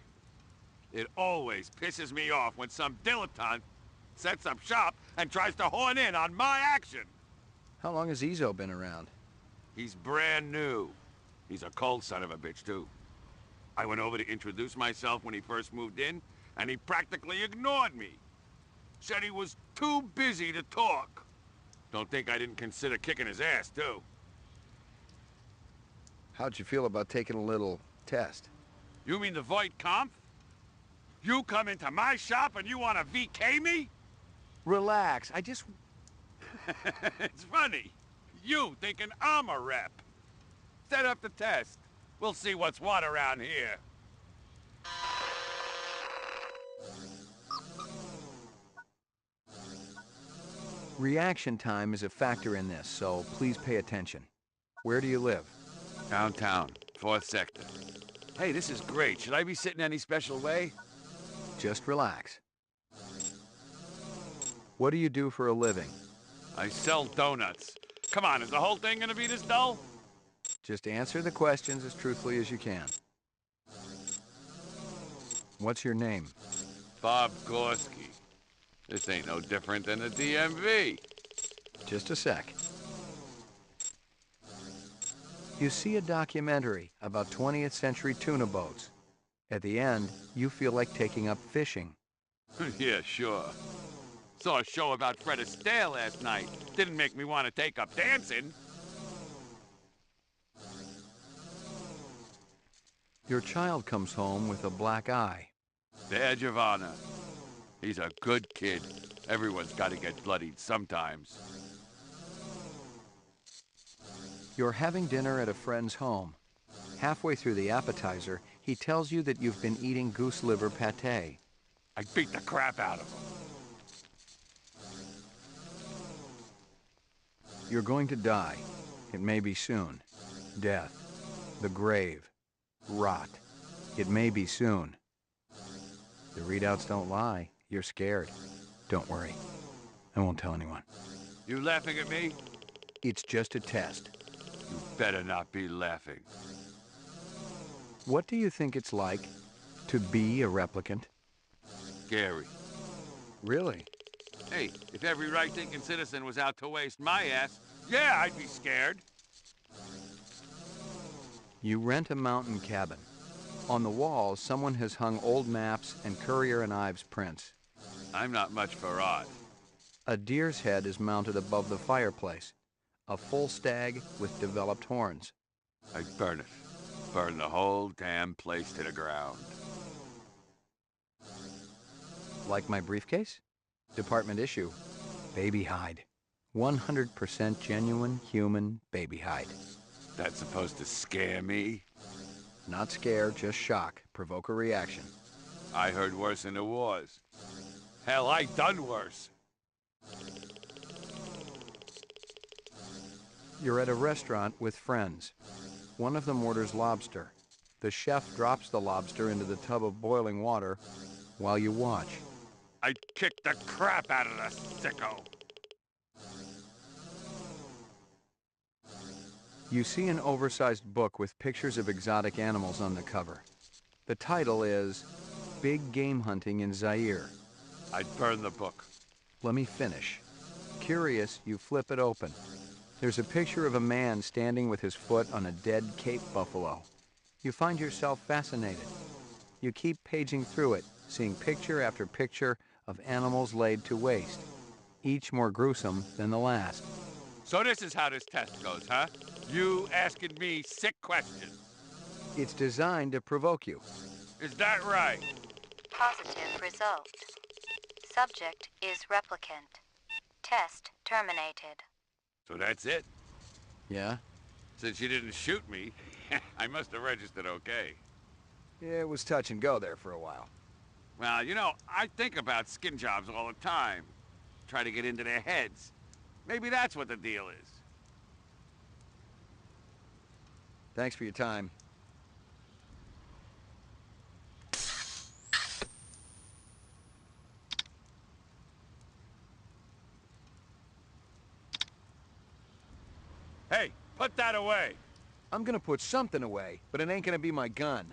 Speaker 14: It always pisses me off when some dilettante sets up shop and tries to horn in on my action.
Speaker 1: How long has Ezo been around?
Speaker 14: He's brand new. He's a cold son of a bitch, too. I went over to introduce myself when he first moved in, and he practically ignored me. Said he was too busy to talk. Don't think I didn't consider kicking his ass, too.
Speaker 1: How'd you feel about taking a little test?
Speaker 14: You mean the Voight Kampf? You come into my shop and you want to VK me?
Speaker 1: Relax, I just...
Speaker 14: It's funny. You thinking I'm a rep. Set up the test. We'll see what's what around here.
Speaker 1: Reaction time is a factor in this, so please pay attention. Where do you live?
Speaker 14: Downtown, 4th sector. Hey, this is great. Should I be sitting any special way?
Speaker 1: Just relax. What do you do for a living?
Speaker 14: I sell donuts. Come on, is the whole thing gonna be this dull?
Speaker 1: Just answer the questions as truthfully as you can. What's your name?
Speaker 14: Bob Gorski. This ain't no different than the DMV.
Speaker 1: Just a sec. You see a documentary about 20th century tuna boats. At the end, you feel like taking up fishing.
Speaker 14: Yeah, sure. Saw a show about Fred Astaire last night. Didn't make me want to take up dancing.
Speaker 1: Your child comes home with a black eye.
Speaker 14: Badge of honor. He's a good kid. Everyone's got to get bloodied sometimes.
Speaker 1: You're having dinner at a friend's home. Halfway through the appetizer, he tells you that you've been eating goose liver pâté.
Speaker 14: I beat the crap out of him.
Speaker 1: You're going to die. It may be soon. Death. The grave. Rot. It may be soon. The readouts don't lie. You're scared. Don't worry. I won't tell anyone.
Speaker 14: You laughing at me?
Speaker 1: It's just a test.
Speaker 14: You better not be laughing.
Speaker 1: What do you think it's like to be a replicant?
Speaker 14: Scary.
Speaker 1: Really?
Speaker 14: Hey, if every right-thinking citizen was out to waste my ass, yeah, I'd be scared.
Speaker 1: You rent a mountain cabin. On the walls, someone has hung old maps and Currier and Ives prints.
Speaker 14: I'm not much for art.
Speaker 1: A deer's head is mounted above the fireplace. A full stag with developed horns.
Speaker 14: I'd burn it. Burn the whole damn place to the ground.
Speaker 1: Like my briefcase? Department issue. Baby hide. 100% genuine human baby hide.
Speaker 14: That's supposed to scare me?
Speaker 1: Not scare, just shock. Provoke a reaction.
Speaker 14: I heard worse in the wars. Hell, I done worse.
Speaker 1: You're at a restaurant with friends. One of them orders lobster. The chef drops the lobster into the tub of boiling water while you watch.
Speaker 14: I'd kick the crap out of the sicko.
Speaker 1: You see an oversized book with pictures of exotic animals on the cover. The title is Big Game Hunting in Zaire.
Speaker 14: I'd burn the book.
Speaker 1: Let me finish. Curious, you flip it open. There's a picture of a man standing with his foot on a dead Cape buffalo. You find yourself fascinated. You keep paging through it, seeing picture after picture of animals laid to waste, each more gruesome than the last.
Speaker 14: So this is how this test goes, huh? You asking me sick questions.
Speaker 1: It's designed to provoke you.
Speaker 14: Is that right?
Speaker 8: Positive result. Subject is replicant. Test terminated.
Speaker 14: So that's it?
Speaker 1: Yeah?
Speaker 14: Since you didn't shoot me, I must have registered okay.
Speaker 1: Yeah, it was touch and go there for a while.
Speaker 20: Well, you know, I think about skin jobs all the time. Try to get into their heads. Maybe that's what the deal is.
Speaker 1: Thanks for your time.
Speaker 11: Hey, put that away!
Speaker 1: I'm gonna put something away, but it ain't gonna be my gun.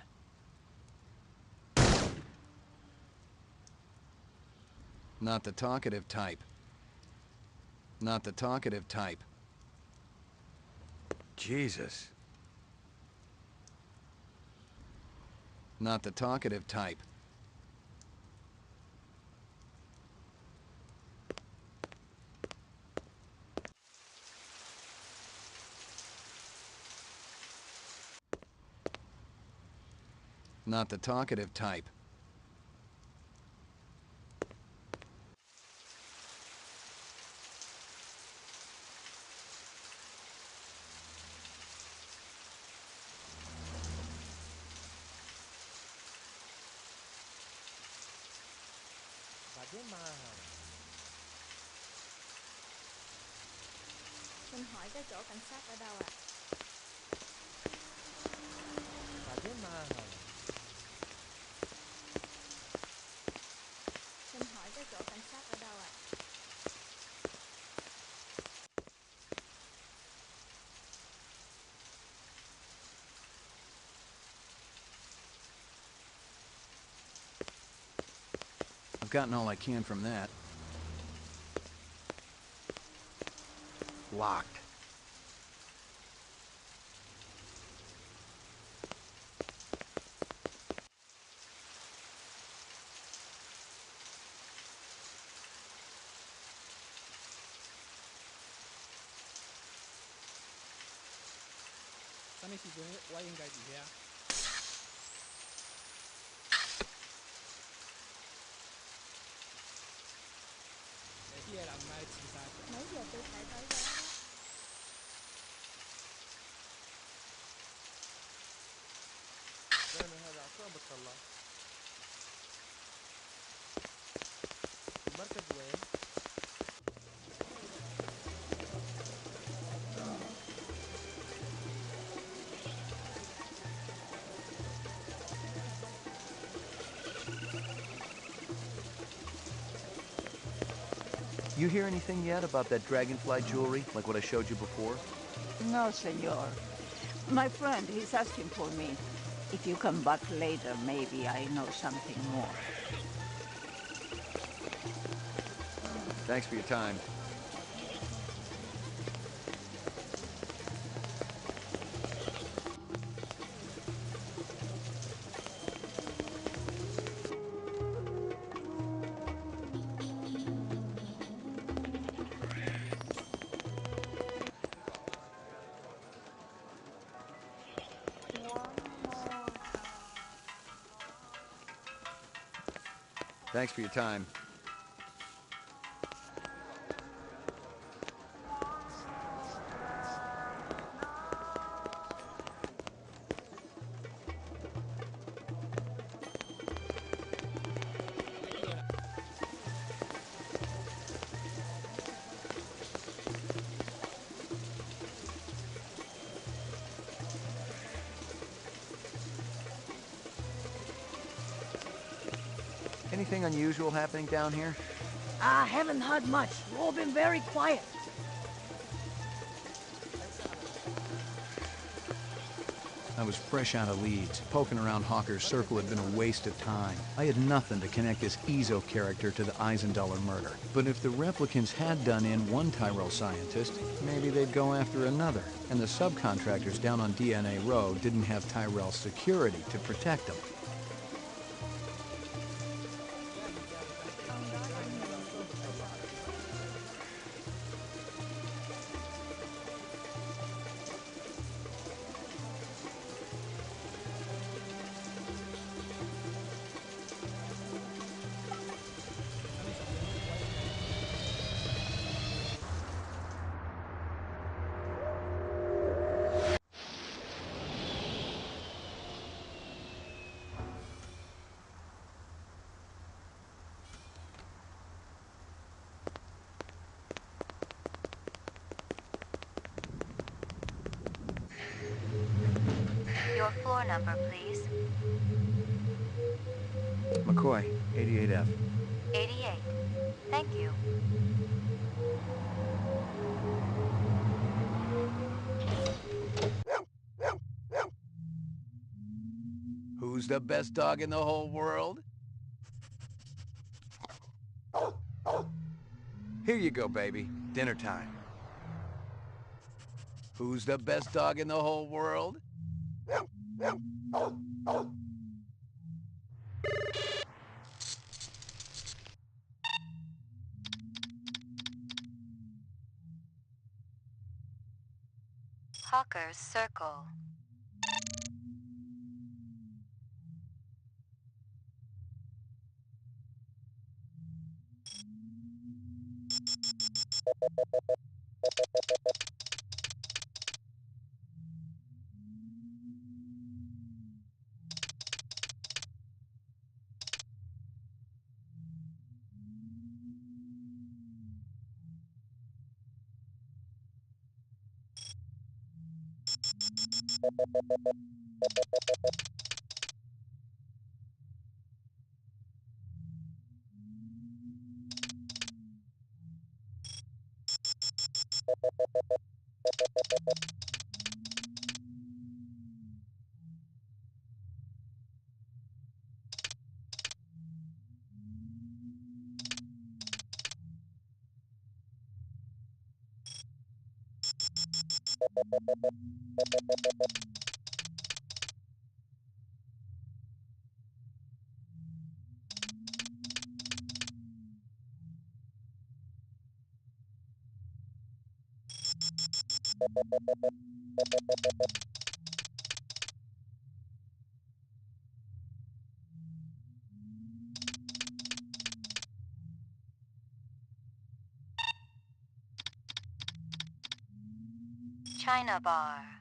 Speaker 1: Not the talkative type. Not the talkative type. Jesus. Not the talkative type. Not the talkative type.
Speaker 21: Xin hỏi cái chỗ cảnh sát ở đâu ạ? Xin hỏi cái chỗ cảnh sát ở đâu ạ?
Speaker 1: I've gotten all I can from that. Locked.
Speaker 22: Sunny she's doing it. Why you guys here? Để kia làm mai chỉ ra.
Speaker 21: Mấy giờ tôi phải tới đó đó?
Speaker 22: دائما هذا عصام بتطلع. المركز وين؟
Speaker 1: You hear anything yet about that dragonfly jewelry, like what I showed you before?
Speaker 16: No, senor. My friend, he's asking for me. If you come back later, maybe I know something more.
Speaker 1: Thanks for your time. Thanks for your time. Anything unusual happening down here?
Speaker 15: I haven't heard much. You've all been very quiet.
Speaker 1: I was fresh out of Leeds. Poking around Hawker's Circle had been a waste of time. I had nothing to connect this Ezo character to the Eisendaler murder. But if the replicants had done in one Tyrell scientist, maybe they'd go after another. And the subcontractors down on DNA Row didn't have Tyrell security to protect them.
Speaker 8: Door number, please.
Speaker 1: McCoy, 88F.
Speaker 8: 88. Thank you.
Speaker 1: Who's the best dog in the whole world? Here you go, baby. Dinner time. Who's the best dog in the whole world?
Speaker 8: Hawker's Circle. China Bar.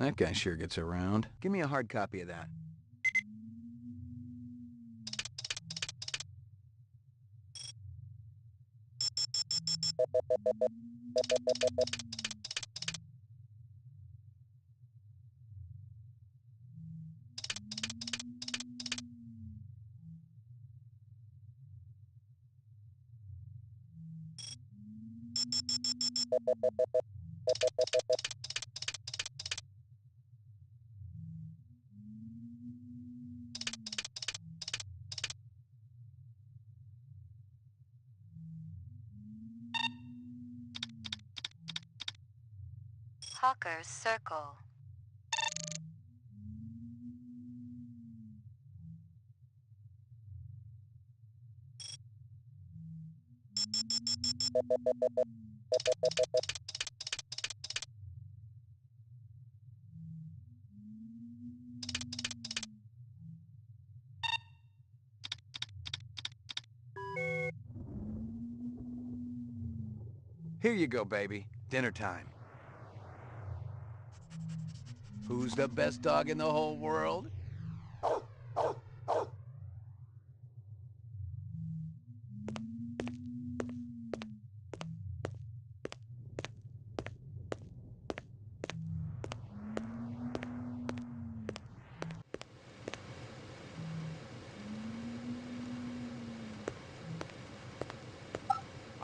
Speaker 1: That guy sure gets around. Give me a hard copy of that.
Speaker 8: Hawker's Circle.
Speaker 1: Here you go, baby. Dinner time. Who's the best dog in the whole world?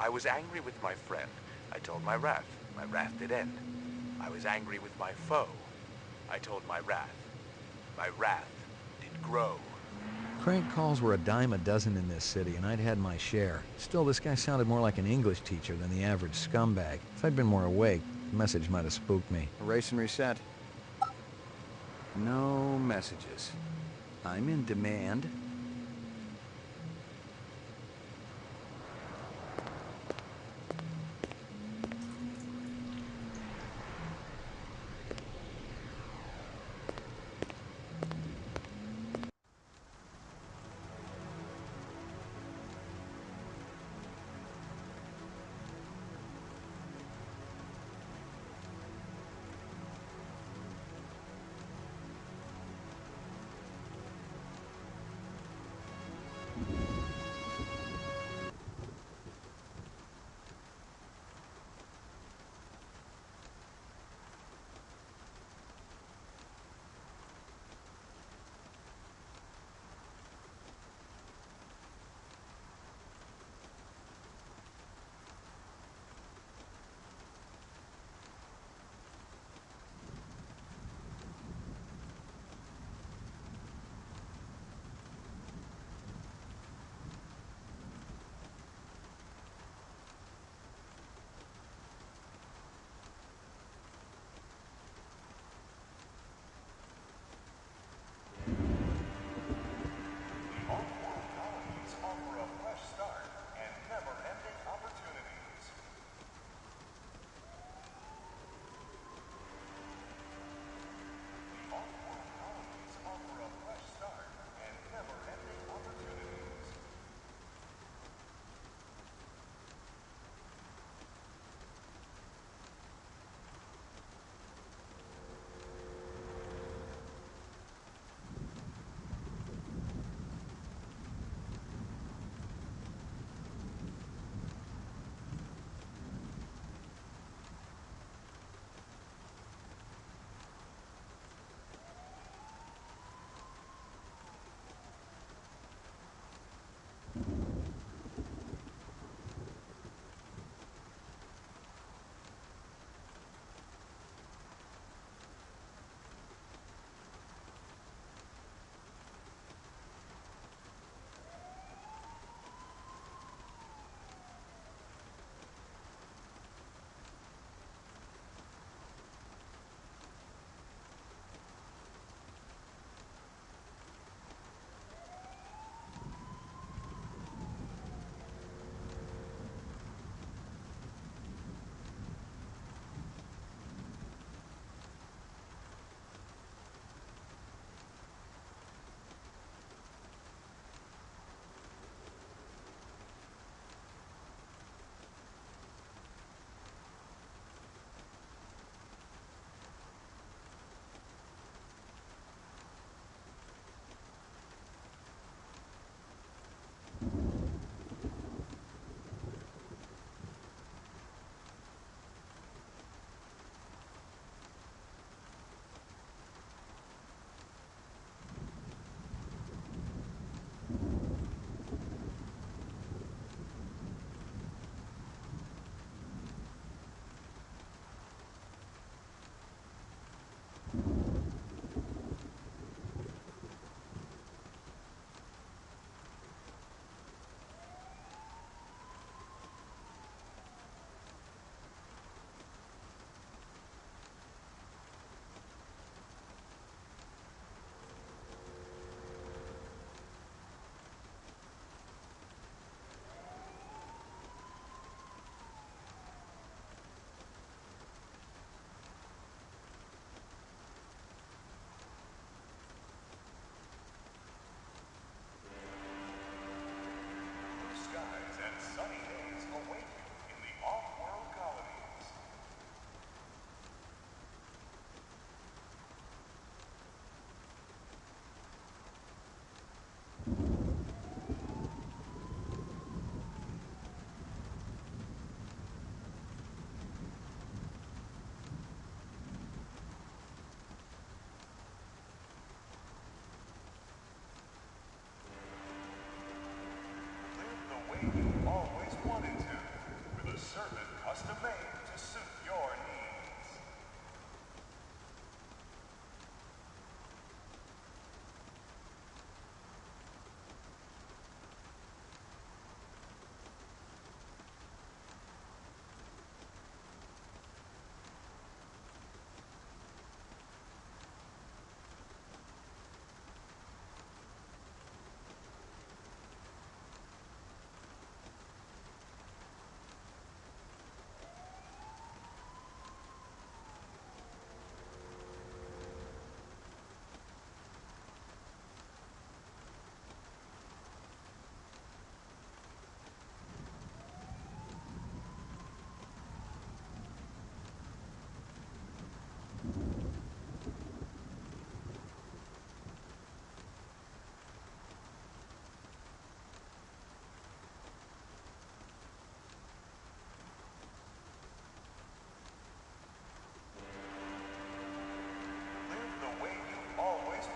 Speaker 2: I was angry with my friend. I told my wrath. My wrath did end. I was angry with my foe. I told my wrath. My wrath did grow.
Speaker 1: Crank calls were a dime a dozen in this city, and I'd had my share. Still, this guy sounded more like an English teacher than the average scumbag. If I'd been more awake, the message might have spooked me. Erase and reset. No messages. I'm in demand.
Speaker 3: servant custom made to suit your needs.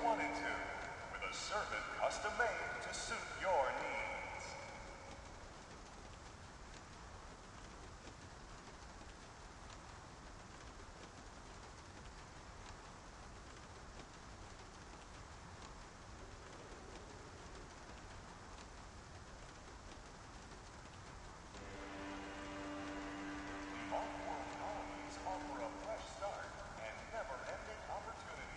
Speaker 3: Wanted to, with a servant custom made to suit your needs. The off-world colonies offer a fresh start and never-ending opportunities.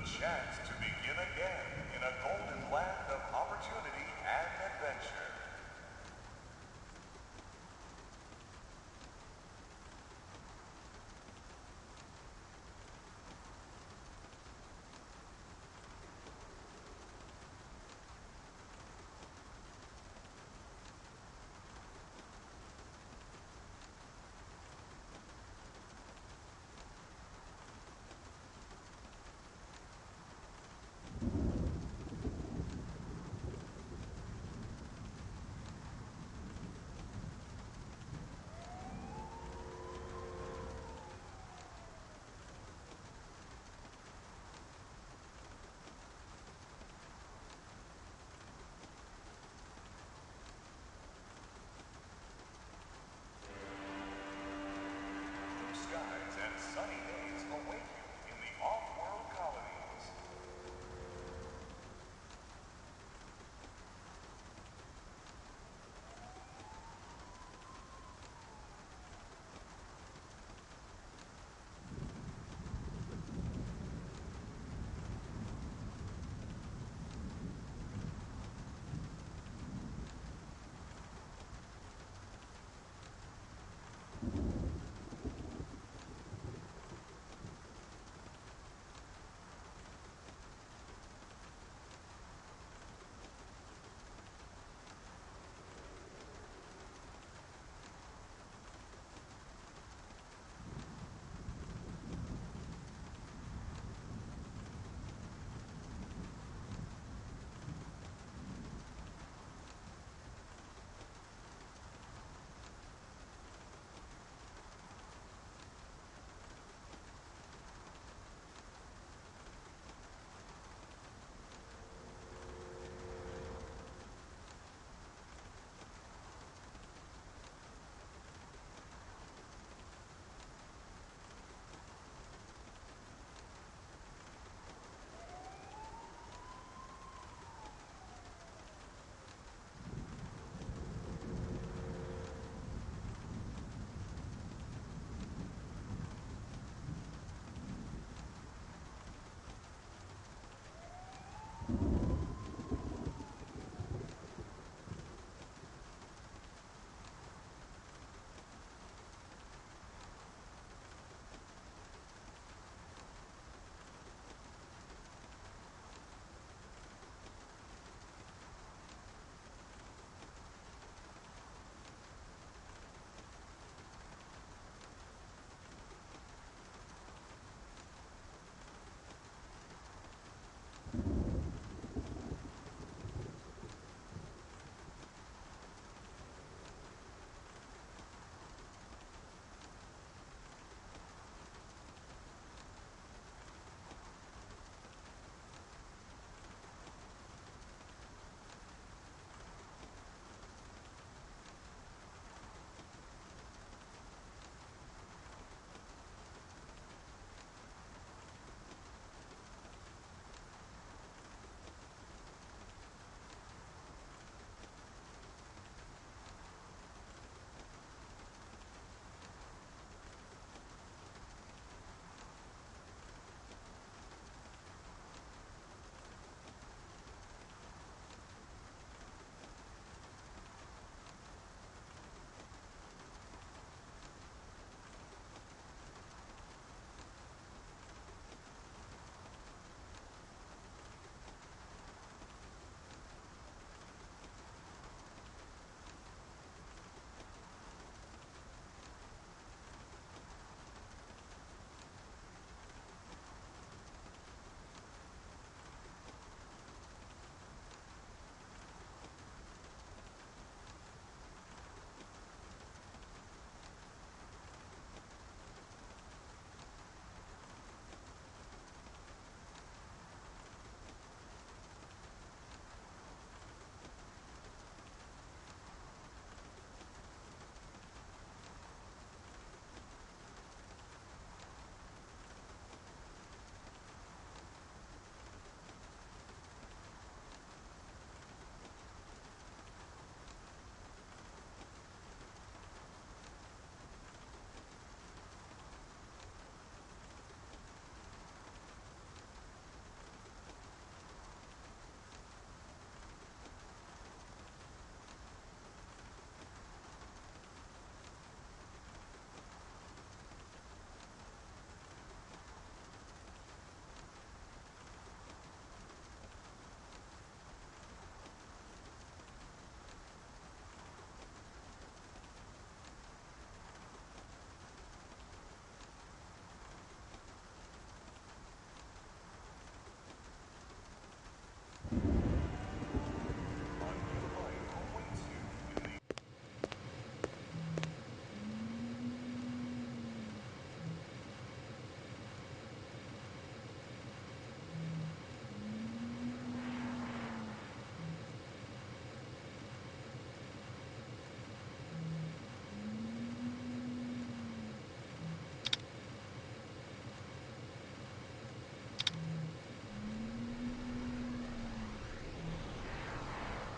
Speaker 3: Chance to begin again in a golden land of opportunity.